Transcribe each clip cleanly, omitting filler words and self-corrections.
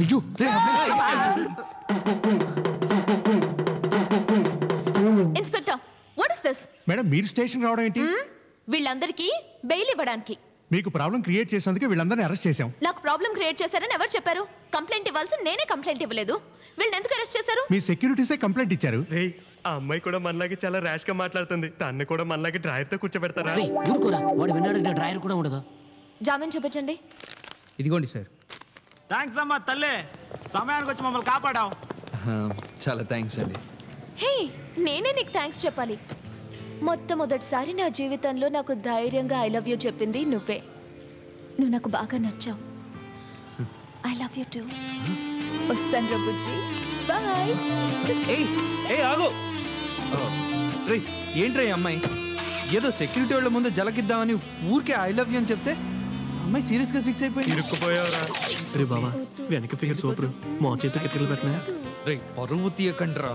అయ్యో inspector, what is this? Madam మీరు station రావడం ఏంటి? వీళ్ళందరికీ బెయిల్ ఇవ్వడానికి. మీకు ప్రాబ్లం క్రియేట్ చేసేందుకు వీళ్ళందరినీ అరెస్ట్ చేశాం. నాకు ప్రాబ్లం క్రియేట్ చేశారని ఎవరు చెప్పారు? కంప్లైంట్ ఇవ్వాల్సి నేనే కంప్లైంట్ ఇవ్వలేదు. వీళ్ళని ఎందుకు అరెస్ట్ చేశారు? మీ సెక్యూరిటీసే కంప్లైంట్ ఇచ్చారు. ఆ అమ్మాయి కూడా మనలాగే చాలా ర్యాష్ గా మాట్లాడుతుంది. తన్ను కూడా మనలాగే డ్రైవర్ తో కూర్చోబెడతారా? వాడు విన్నాడంటే డ్రైవర్ కూడా ఉండదు. జామీన్ చూపించండి. ఇదిగోండి సార్. థ్యాంక్స్ అమ్మా తల్లే, సమయానికి వచ్చి మమ్మల్ని కాపాడావు. చాలా థ్యాంక్స్ అండి. హే, నేనే నీకు థ్యాంక్స్ చెప్పాలి. మొట్టమొదటిసారి నా జీవితంలో నాకు ధైర్యంగా ఐ లవ్ యూ చెప్పింది నువ్వే. నువ్వు నాకు బాగా నచ్చావు. I love you too. వస్తాను రా బుజ్జి, బాయ్. ఆగు. ఏంట్రా ఈ అమ్మాయి ఏదో సెక్యూరిటీ వాళ్ళ ముందు జలకిద్దామని ఊరికే ఐ లవ్ యూ అని చెప్తే అమ్మాయి సీరియస్ గా ఫిక్స్ అయిపోయింది. ఇరుక్కుపోయావురా. రే బాబా, వెనక ఫిగర్ సూపర్. మా చేతికి కిటికీలు పెట్టినా. రే పరువు తీయకండ్రా.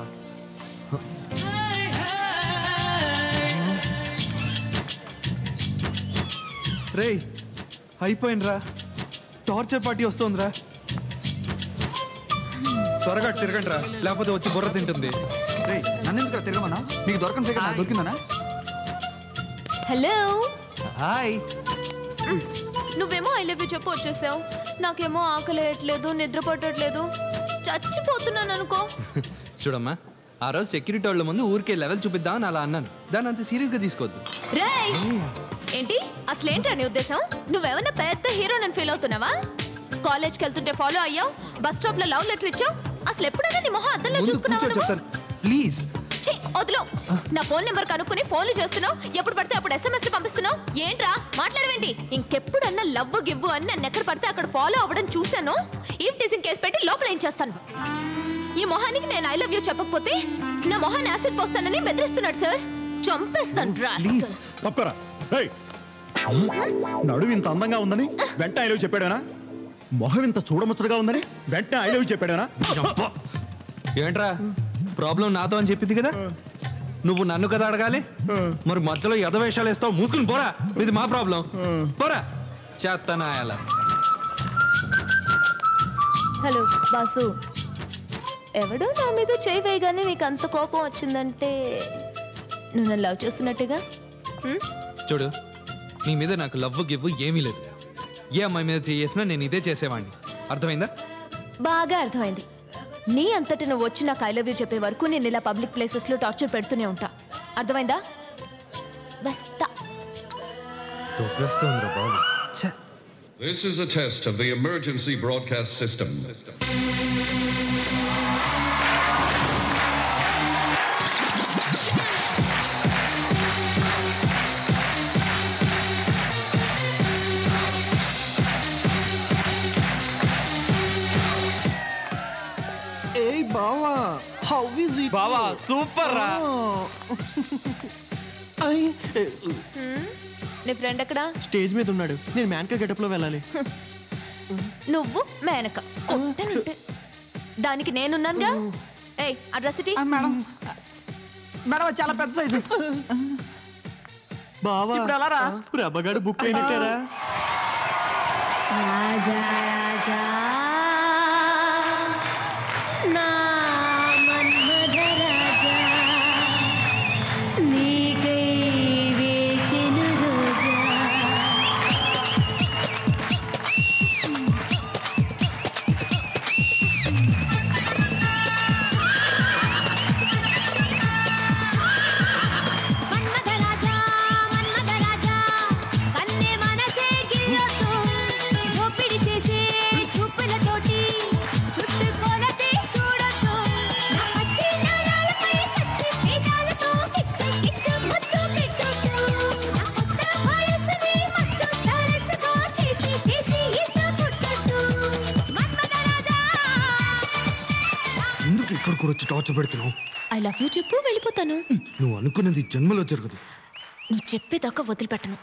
రే అయిపోయినరా, టార్చర్ పార్టీ వస్తుందిరా. త్వరగా తిరగండి రా, లేకపోతే వచ్చి బుర్ర తింటుంది. రే నన్ను ఎందుకు తిరగమన్నా? నీకు దొరకని ఫిగర్ నాకు దొరికిందనా? Hello hi. నువ్వేమో ఐ లవ్ యూ చెప్పు వచ్చేసావు. నాకేమో ఆకలేయట్లేదు, నిద్ర పట్టట్లేదు, చచ్చిపోతున్నాను అనుకో. చూడమ్మా, ఆ రోజు సెక్యూరిటీ వాళ్ళ ముందు ఊరికే లెవెల్ చూపిద్దామని అలా అన్నాను. దాన్ని అంత సీరియస్ గా తీసుకోవద్దు. రేయ్, ఏంటి అసలేంట్రా నీ ఉద్దేశం? నువ్వేమన్నా పెద్ద హీరో నన్ను ఫీల్ అవుతున్నావా? కాలేజ్కి వెళ్తుంటే ఫాలో అయ్యావు, బస్ స్టాప్ లో లవ్ లెటర్ ఇచ్చావు. అసలు ఎప్పుడైనా నీ మొహం అద్దంలో చూసుకున్నావు? ప్లీజ్ వదిలో. నా ఫోన్ నెంబర్ కనుక్కుని ఫోన్లు చేస్తున్నావు, ఎప్పుడు పడితే అప్పుడు SMS పంపిస్తున్నావు. ఏంట్రా మాట్లాడవేంటి? ఇంకెప్పుడన్నా లవ్ గివ్వు అని నన్ను ఎక్కడ పడితే అక్కడ ఫాలో అవ్వడం చూశాను, ఈవ్ టీజింగ్ కేసు పెట్టి లోపల ఏం చేస్తాను. ఈ మొహానికి నేను ఐ లవ్ యూ చెప్పకపోతే నా మొహాన్ని యాసిడ్ పోస్తానని బెదిరిస్తున్నాడు సార్. చంపేస్తాను. ప్లీజ్ తప్పరా. నడువు ఇంత అందంగా ఉందని వెంట ఐ లవ్ చెప్పాడేనా? మొహం ఇంత చూడముచ్చటగా ఉందని వెంట ఐ లవ్ చెప్పాడేనా? ఏంట్రా ప్రాబ్లం నాతో అని చెప్పింది కదా, నువ్వు నన్ను కదా అడగాలి. మరి మధ్యలో ఎదవేషాలు వేస్తావు. మూసుకుని పోరా, ఇది మా ప్రాబ్లం. పోరా చేత్తనాయాల. హలో బాసు, ఎవడో నా మీద చేయి వేయగానే నీకు అంత కోపం వచ్చిందంటే నువ్వు నన్ను లవ్ చేస్తున్నట్టుగా. చూడు, నీ మీద నాకు లవ్ గివ్వు ఏమీ లేదు. ఏ అమ్మాయి మీద చేసినా నేను ఇదే చేసేవాడిని. అర్థమైందా? బాగా అర్థమైంది. నీ అంతటి నువ్వు వచ్చి నాకు ఐ లవ్ యూ చెప్పే వరకు నేను ఇలా పబ్లిక్ ప్లేసెస్ లో టార్చర్ పెడుతూనే ఉంటా. అర్థమైందా? వస్తా. This is a test of the emergency broadcast system. బావా, హౌ ఇస్ ఇట్? బావా సూపర్ రా. నీ ఫ్రెండ్ ఎక్కడా? స్టేజ్ మీద ఉన్నాడు. నేను మేనక గెటప్ లో వెళ్ళాలి. నువ్వు మేనక కొట్టనంటే దానికి నేనున్నానుగా. ఏయ్ అడ్రసిటీ. మేడం మేడం చాలా పెద్ద సైజు. బావా ఇప్పుడు ఎలా రా? ప్రభగాడు బుక్ అయినట్టారా? రాజా రాజా నా మన్మథ రాజా, నీకై వేచెను రోజా. మన్మథ రాజా మన్మథ రాజా, కన్నే మనసే గిల్లొద్దు, దోపిడి చేసే చూపులతోటి చుట్టుకొలతే చూడొద్దు. నా పచ్చి నారాలపై చచ్చి పేదాలతో కిచ్చు కిచ్చు ముద్దు పెట్టొద్దు. నా కొత్త వయసుని మత్తు సరస్సుతో చేసి చేసి ఈత కొట్టొద్దు. మన్మథ రాజా. ఎందుకు ఇక్కడ కూడా వచ్చి టార్చర్ పెడుతున్నావు? ఐ లవ్ యూ చెప్పు, వెళ్ళిపోతాను. నువ్వు అనుకున్నది జన్మలో జరగదు. నువ్వు చెప్పేదాకా వదిలిపెట్టను.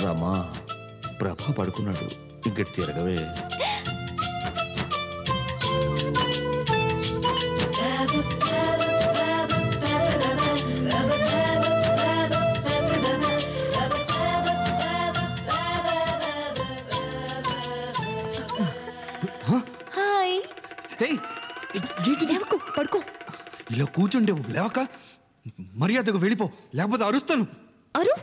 రామా ప్రభా పడుకున్నాడు ఇంకటి తిరగవే. పడుకో. ఇలా కూర్చుంటే లేవక మర్యాదగా వెళ్ళిపో, లేకపోతే అరుస్తాను. అరు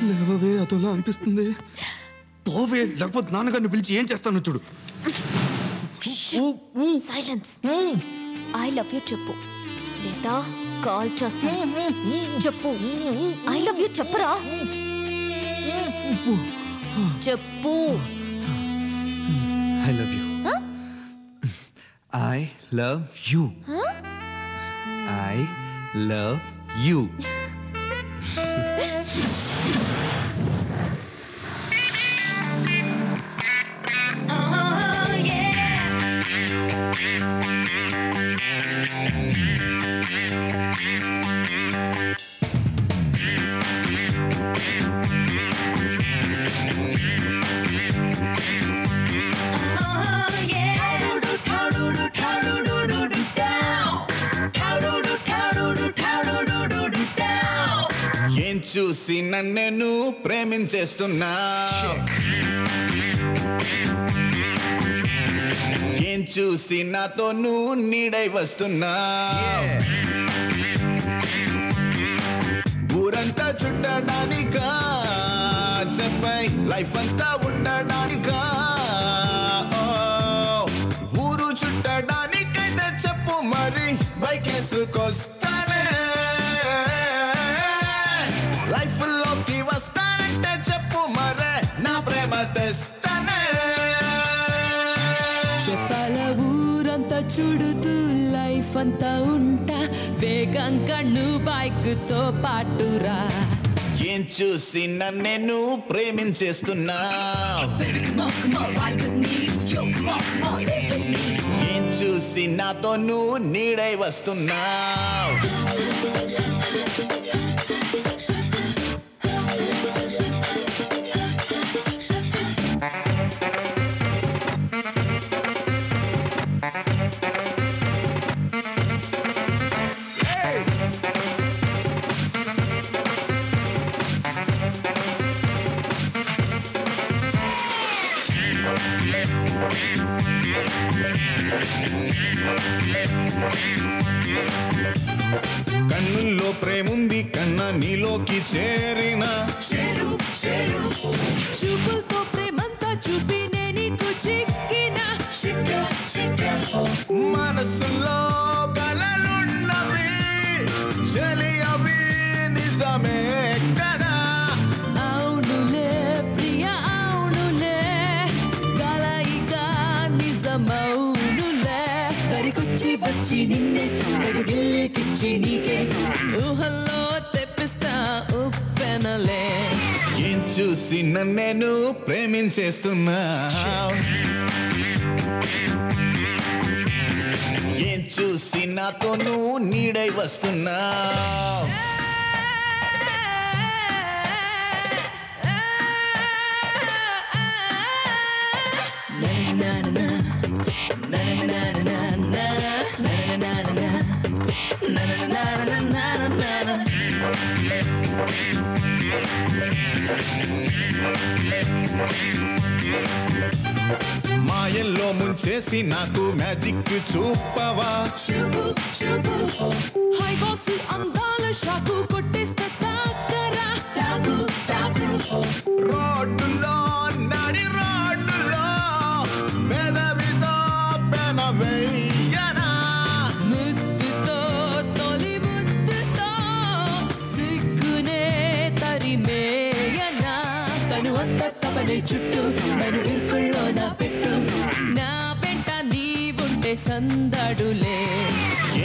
లేవవే, అదోలా అనిపిస్తుంది. పోవే, లేకపోతే నాన్నగారిని పిలిచి ఏం చేస్తాను చూడు. సైలెన్స్. ఐ లవ్ యూ చెప్పు, లేదా కాల్ చేస్తాను. చెప్పు, ఐ లవ్ యూ చెప్పురా. చెప్పు. I love you. I love you. Huh? I love you. Oh, yeah. ఏం చూసి నన్ను ప్రేమించేస్తున్నా, ఏం చూసి నాతో నువ్వు నీడై వస్తున్నా, ఊరంతా చుట్టడానికా చెప్పై లైఫ్ అంతా ఉండడానికా, ఊరు చుట్టడానికైతే చెప్పు మరి బైకేసుకొస్తానే, లైఫ్ లోకి వస్తానంటే చెప్పు మరే నా ప్రేమ తెస్తానే. చెప్పాల ఊరంతా చూడుతూ లైఫ్ అంతా ఉంటా, వేగం కన్ను బైక్ తో పాటురా. ఏం చూసి నన్ను ప్రేమించేస్తున్నా, ఏం చూసి నాతో నువ్వు నీడై వస్తున్నా, కన్నుల్లో ప్రేముంది కన్నా నీలోకి చేరిన, చూపులతో ప్రేమంతా చూపి నే నీకు చిక్కిన, మనసులో కలలున్నవి చలి అవి నిజమే కదా. అవునులే ప్రియ అవునులే, కలయిక నిజమౌనులే, దరికొచ్చి వచ్చి నిన్నే తగిలికిచ్చి నీకే ఊహల్లో తెప్పిస్తా ఉప్పెనలే. ఏం చూసి నన్ను ప్రేమించేస్తున్నా, ఏం చూసి నాతో నువ్వు నీడై వస్తున్నా, మాయల్లో ముంచేసి నాకు మ్యాజిక్ చూపవా, హై బాక్స్ అందాల షాకు కొట్టేస్తే తాకరా, రోడ్డులో నడి రోడ్డులో పెదవితో పెన వెయ్యనా, ముద్దుతో తొలి ముద్దుతో సిగ్గునే తరిమేయనా, తను అంత తపనే చుట్టూ నన్ను ఇరుకుల్లో నా పెట్టు, నా వెంట నీవుంటే సందడులే.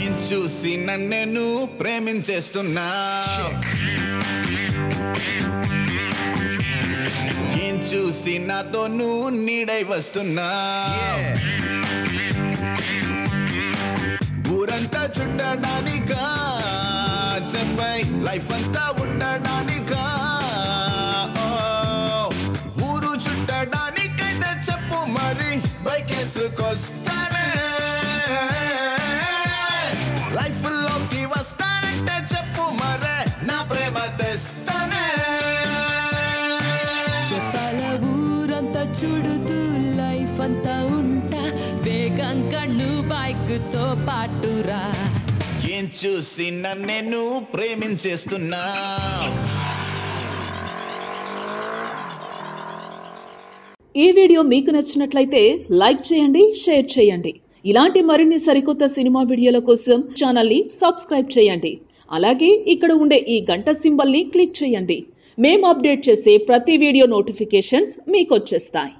ఏం చూసి చూసి నన్ను ప్రేమించేస్తున్నా ఏం చూసి నాతో నువ్వు నీడై వస్తున్నా ఊరంతా చుట్టడానికా చెప్పై లైఫ్ అంతా ఉండడానికా ఊరు చుట్టడానికైతే చెప్పు మరి బైకేసుకొస్తానే లైఫ్ లోకి వస్తానంటే చెప్పు మరే నా ప్రేమ తెస్తానే చెప్పాల ఊరంతా చుడుతూ లైఫ్ అంతా ఉంటా వేగం కళ్ళు బైక్ తో పాటురా ఏం చూసి నన్ను ప్రేమించేస్తున్నా ఈ వీడియో మీకు నచ్చినట్లయితే లైక్ చేయండి, షేర్ చేయండి. ఇలాంటి మరిన్ని సరికొత్త సినిమా వీడియోల కోసం ఛానల్ని సబ్స్క్రైబ్ చేయండి. అలాగే ఇక్కడ ఉండే ఈ గంట సింబల్ని క్లిక్ చేయండి. మేము అప్డేట్ చేసే ప్రతి వీడియో నోటిఫికేషన్స్ మీకు వచ్చేస్తాయి.